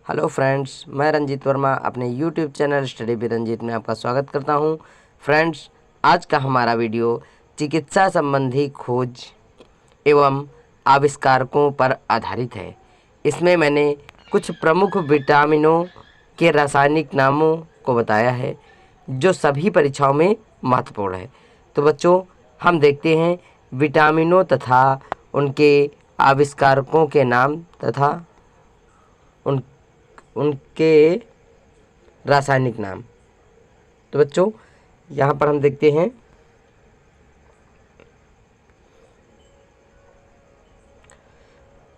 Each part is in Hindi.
हेलो फ्रेंड्स, मैं रंजीत वर्मा अपने YouTube channel study with Ranjit में आपका स्वागत करता हूं। फ्रेंड्स, आज का हमारा वीडियो चिकित्सा संबंधी खोज एवं आविष्कारकों पर आधारित है। इसमें मैंने कुछ प्रमुख विटामिनों के रासायनिक नामों को बताया है जो सभी परीक्षाओं में महत्वपूर्ण है। तो बच्चों, हम देखते हैं विटामिनों तथा उनके आविष्कारकों के नाम तथा उनके रासायनिक नाम। तो बच्चों, यहाँ पर हम देखते हैं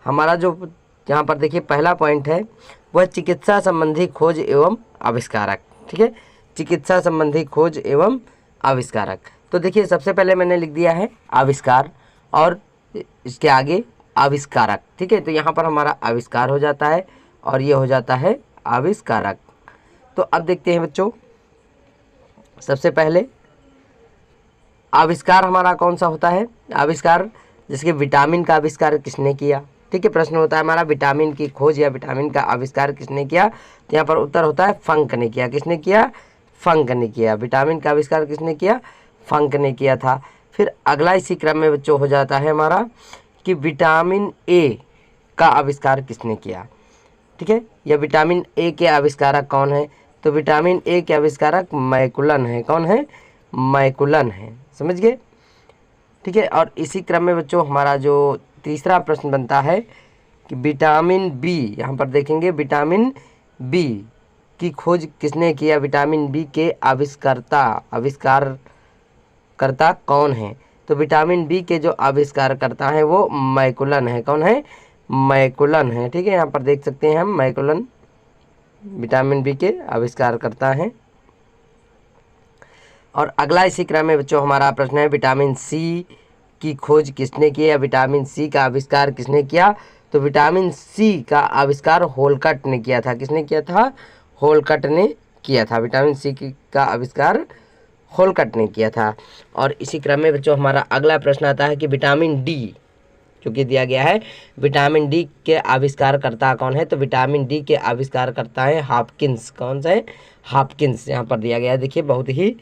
हमारा जो यहाँ पर देखिए पहला पॉइंट है वह चिकित्सा संबंधी खोज एवं आविष्कारक। ठीक है, चिकित्सा संबंधी खोज एवं आविष्कारक। तो देखिए सबसे पहले मैंने लिख दिया है आविष्कार और इसके आगे आविष्कारक। ठीक है, तो यहाँ पर हमारा आविष्कार हो जाता है और ये हो जाता है आविष्कारक। तो अब देखते हैं बच्चों, सबसे पहले आविष्कार हमारा कौन सा होता है। आविष्कार जिसके विटामिन का आविष्कार किसने किया। ठीक है, प्रश्न होता है हमारा विटामिन की खोज या विटामिन का आविष्कार किसने किया। तो यहाँ पर उत्तर होता है फंक ने किया। किसने किया? फंक ने किया। विटामिन का आविष्कार किसने किया? फंक ने किया था। फिर अगला इसी क्रम में बच्चों हो जाता है हमारा कि विटामिन ए का आविष्कार किसने किया। ठीक है, या विटामिन ए के आविष्कारक कौन है। तो विटामिन ए के आविष्कारक मैकुलन है। कौन है? मैकुलन है। समझ गए? ठीक है, और इसी क्रम में बच्चों हमारा जो तीसरा प्रश्न बनता है कि विटामिन बी, यहाँ पर देखेंगे विटामिन बी की खोज किसने किया। विटामिन बी के आविष्कारकर्ता कौन है। तो विटामिन बी के जो आविष्कारकर्ता हैं वो मैकुलन है। कौन है? मैकुलन है। ठीक है, यहाँ पर देख सकते हैं हम मैकुलन विटामिन बी के आविष्कार करता है। और अगला इसी क्रम में बच्चों हमारा प्रश्न है विटामिन सी की खोज किसने की या विटामिन सी का आविष्कार किसने किया। तो विटामिन सी का आविष्कार होलकट ने किया था। किसने किया था? होलकट ने किया था। विटामिन सी का आविष्कार होलकट ने किया था। और इसी क्रम में बच्चों हमारा अगला प्रश्न आता है कि विटामिन डी जो कि दिया गया है, विटामिन डी के आविष्कारकर्ता कौन है। तो विटामिन डी के आविष्कारकर्ता है हॉपकिंस। कौन सा है? हॉपकिंस यहाँ पर दिया गया है। देखिए बहुत ही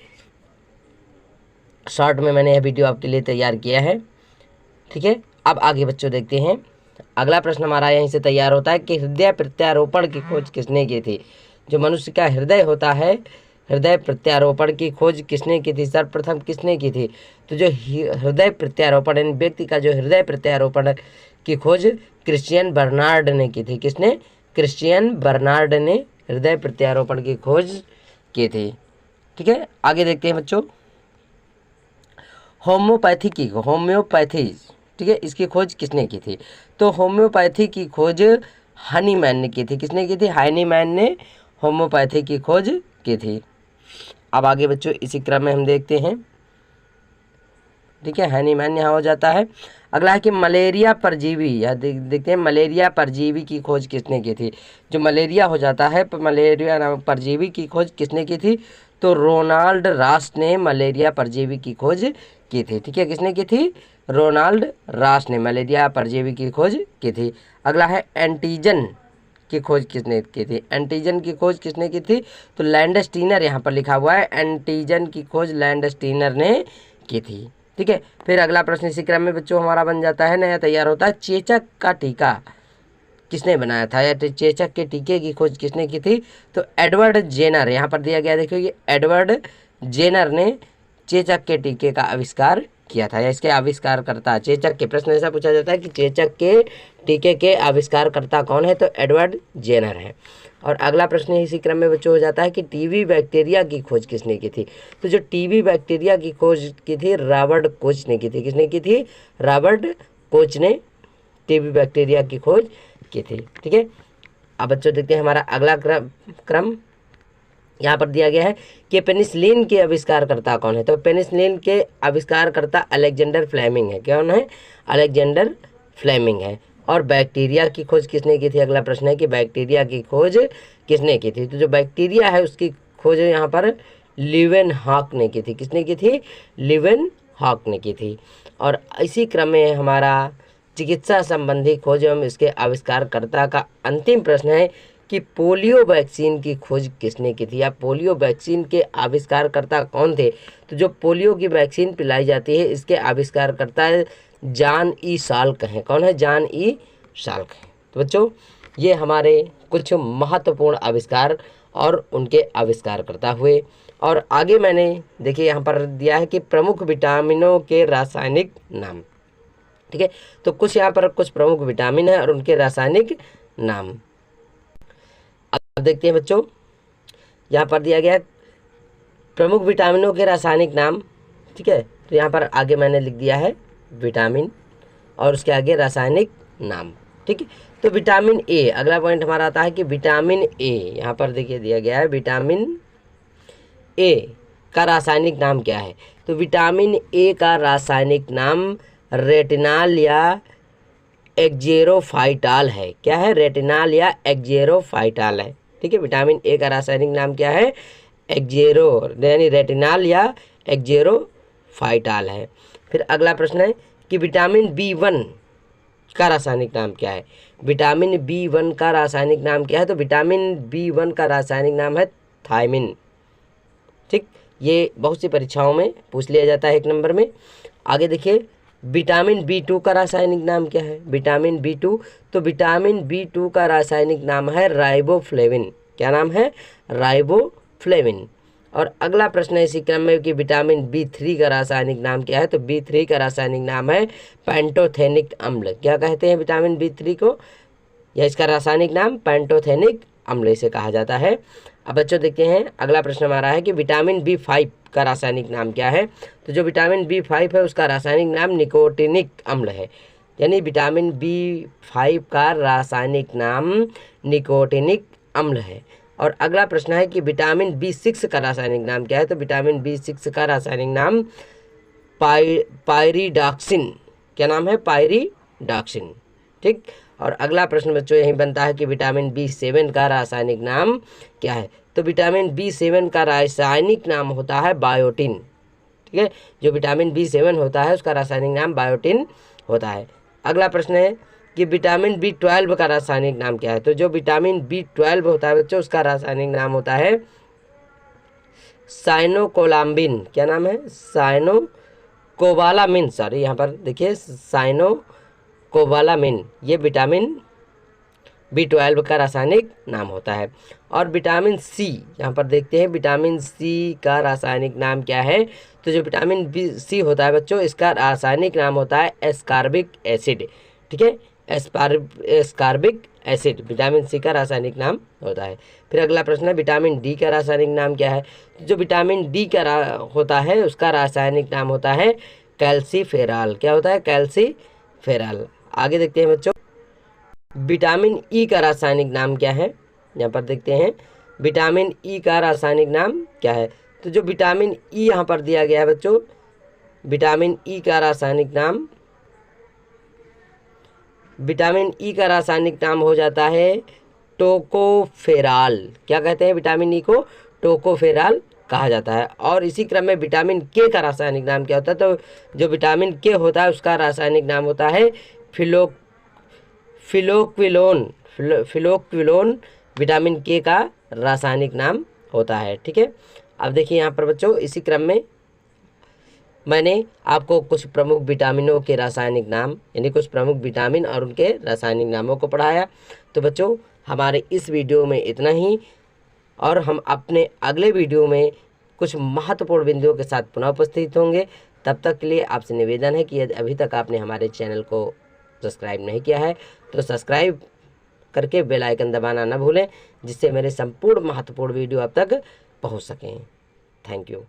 शॉर्ट में मैंने यह वीडियो आपके लिए तैयार किया है। ठीक है, अब आगे बच्चों देखते हैं। अगला प्रश्न हमारा यहीं से तैयार होता है कि हृदय प्रत्यारोपण की खोज किसने की थी। जो मनुष्य का हृदय होता है, हृदय प्रत्यारोपण की खोज किसने की थी। सर्वप्रथम किसने की थी। तो जो हृदय प्रत्यारोपण यानी व्यक्ति का जो हृदय प्रत्यारोपण की खोज क्रिश्चियन बर्नार्ड ने की थी। किसने? क्रिश्चियन बर्नार्ड ने हृदय प्रत्यारोपण की खोज की थी। ठीक है, आगे देखते हैं बच्चों होम्योपैथी, ठीक है, इसकी खोज किसने की थी। तो होम्योपैथी की खोज हनीमैन ने की थी। किसने की थी? हानीमैन ने होम्योपैथी की खोज की थी। अब आगे बच्चों इसी क्रम में हम देखते हैं। ठीक है, हैनीमैन यहाँ हो जाता है। अगला है कि मलेरिया परजीवी, या देखते हैं मलेरिया परजीवी की खोज किसने की थी। जो मलेरिया हो जाता है, मलेरिया नामक परजीवी की खोज किसने की थी। तो रोनाल्ड रास ने मलेरिया परजीवी की खोज की थी। ठीक है, किसने की थी? रोनाल्ड रास ने मलेरिया परजीवी की खोज की थी। अगला है एंटीजन की खोज किसने की थी। एंटीजन की खोज किसने की थी। तो लैंडस्टीनर यहाँ पर लिखा हुआ है। एंटीजन की खोज लैंडस्टीनर ने की थी। ठीक है, फिर अगला प्रश्न इसी क्रम में बच्चों हमारा बन जाता है, नया तैयार होता है चेचक का टीका किसने बनाया था या चेचक के टीके की खोज किसने की थी। तो एडवर्ड जेनर, यहाँ पर दिया गया देखिए ये एडवर्ड जेनर ने चेचक के टीके का आविष्कार किया था या इसके आविष्कारकर्ता। चेचक के प्रश्न ऐसा पूछा जाता है कि चेचक के टीके के आविष्कारकर्ता कौन है। तो एडवर्ड जेनर है। और अगला प्रश्न इसी क्रम में बच्चों हो जाता है कि टीबी बैक्टीरिया की खोज किसने की थी। तो जो टीबी बैक्टीरिया की खोज की थी रॉबर्ट कोच ने की थी। किसने की थी? रॉबर्ट कोच ने टीबी बैक्टीरिया की खोज की थी। ठीक है, अब बच्चों देखते हैं हमारा अगला क्रम यहाँ पर दिया गया है कि पेनिसिलिन के आविष्कारकर्ता कौन है। तो पेनिसिलिन के आविष्कारकर्ता अलेक्जेंडर फ्लेमिंग है। कौन है? अलेक्जेंडर फ्लेमिंग है। और बैक्टीरिया की खोज किसने की थी। अगला प्रश्न है कि बैक्टीरिया की खोज किसने की थी। तो जो बैक्टीरिया है उसकी खोज यहाँ पर लीवेनहॉक ने की थी। किसने की थी? लीवेनहॉक ने की थी। और इसी क्रम में हमारा चिकित्सा संबंधी खोज एवं इसके आविष्कारकर्ता का अंतिम प्रश्न है कि पोलियो वैक्सीन की खोज किसने की थी, या पोलियो वैक्सीन के आविष्कारकर्ता कौन थे। तो जो पोलियो की वैक्सीन पिलाई जाती है इसके आविष्कारकर्ता जॉन ई साल्क हैं। कौन है? जॉन ई साल्क हैं। तो बच्चों ये हमारे कुछ महत्वपूर्ण आविष्कार और उनके आविष्कारकर्ता हुए। और आगे मैंने देखिए यहाँ पर दिया है कि प्रमुख विटामिनों के रासायनिक नाम। ठीक है, तो कुछ यहाँ पर कुछ प्रमुख विटामिन है और उनके रासायनिक नाम। अब देखते हैं बच्चों, यहाँ पर दिया गया है प्रमुख विटामिनों के रासायनिक नाम। ठीक है, तो यहाँ पर आगे मैंने लिख दिया है विटामिन और उसके आगे रासायनिक नाम। ठीक है, तो विटामिन ए, अगला पॉइंट हमारा आता है कि विटामिन ए, यहाँ पर देखिए दिया गया है विटामिन ए का रासायनिक नाम क्या है। तो विटामिन ए का रासायनिक नाम रेटिनॉल या एक्जेरोफाइटाल है। क्या है? रेटिनॉल या एक्जेरोफाइटाल है। ठीक है, विटामिन ए का रासायनिक नाम क्या है? यानी रेटिनॉल या एक्जेरोफाइटाल है। फिर अगला प्रश्न है कि विटामिन B1 का रासायनिक नाम क्या है। विटामिन B1 का रासायनिक नाम क्या है? तो विटामिन B1 का रासायनिक नाम है थायमिन। ठीक, ये बहुत सी परीक्षाओं में पूछ लिया जाता है 1 नंबर में। आगे देखिए विटामिन B2 का रासायनिक नाम क्या है। विटामिन B2, तो विटामिन B2 का रासायनिक नाम है राइबोफ्लेविन। क्या नाम है? राइबोफ्लेविन। और अगला प्रश्न है इसी क्रम में कि विटामिन B3 का रासायनिक नाम क्या है। तो B3 का रासायनिक नाम है पैंटोथेनिक अम्ल। क्या कहते हैं विटामिन B3 को, या इसका रासायनिक नाम पैंटोथेनिक अम्ल इसे कहा जाता है। अब बच्चों देखते हैं अगला प्रश्न हमारा है कि विटामिन B5 का रासायनिक नाम क्या है। तो जो विटामिन B5 है उसका रासायनिक नाम निकोटिनिक अम्ल है। यानी विटामिन B5 का रासायनिक नाम निकोटिनिक अम्ल है। और अगला प्रश्न है कि विटामिन B6 का रासायनिक नाम क्या है। तो विटामिन B6 का रासायनिक नाम पायरिडॉक्सिन। क्या नाम है? पायरिडॉक्सिन। ठीक, और अगला प्रश्न बच्चों यही बनता है कि विटामिन B7 का रासायनिक नाम क्या है। तो विटामिन B7 का रासायनिक नाम होता है बायोटिन। ठीक है, जो विटामिन B7 होता है उसका रासायनिक नाम बायोटिन होता है। अगला प्रश्न है कि विटामिन B12 का रासायनिक नाम क्या है। तो जो विटामिन B12 होता है बच्चों उसका रासायनिक नाम होता है साइनोकोलाम्बिन। क्या नाम है? साइनोकोबालामिन। सॉरी, यहाँ पर देखिए साइनोकोबालामिन, ये विटामिन B12 का रासायनिक नाम होता है। और विटामिन C, यहाँ पर देखते हैं विटामिन C का रासायनिक नाम क्या है। तो जो विटामिन C होता है बच्चों इसका रासायनिक नाम होता है एस्कॉर्बिक एसिड। ठीक है, एस्कॉर्बिक एसिड विटामिन C का रासायनिक नाम होता है। फिर अगला प्रश्न है विटामिन D का रासायनिक नाम क्या है। जो विटामिन D का होता है उसका रासायनिक नाम होता है कैल्सीफेरॉल। क्या होता है? कैल्सीफेरॉल। आगे देखते हैं बच्चों विटामिन E का रासायनिक नाम क्या है। यहाँ पर देखते हैं विटामिन E का रासायनिक नाम क्या है। तो जो विटामिन E यहाँ पर दिया गया है बच्चों, विटामिन E का रासायनिक नाम हो जाता है टोकोफेरॉल। क्या कहते हैं? विटामिन E को टोकोफेरॉल कहा जाता है। और इसी क्रम में विटामिन K का रासायनिक नाम क्या होता है। तो जो विटामिन K होता है उसका रासायनिक नाम होता है फिलोक्विलोन विटामिन K का रासायनिक नाम होता है। ठीक है, अब देखिए यहाँ पर बच्चों इसी क्रम में मैंने आपको कुछ प्रमुख विटामिनों के रासायनिक नाम, यानी कुछ प्रमुख विटामिन और उनके रासायनिक नामों को पढ़ाया। तो बच्चों हमारे इस वीडियो में इतना ही, और हम अपने अगले वीडियो में कुछ महत्वपूर्ण बिंदुओं के साथ पुनः उपस्थित होंगे। तब तक के लिए आपसे निवेदन है कि यदि अभी तक आपने हमारे चैनल को सब्सक्राइब नहीं किया है तो सब्सक्राइब करके बेल आइकन दबाना न भूलें, जिससे मेरे संपूर्ण महत्वपूर्ण वीडियो आप तक पहुंच सकें। Thank you.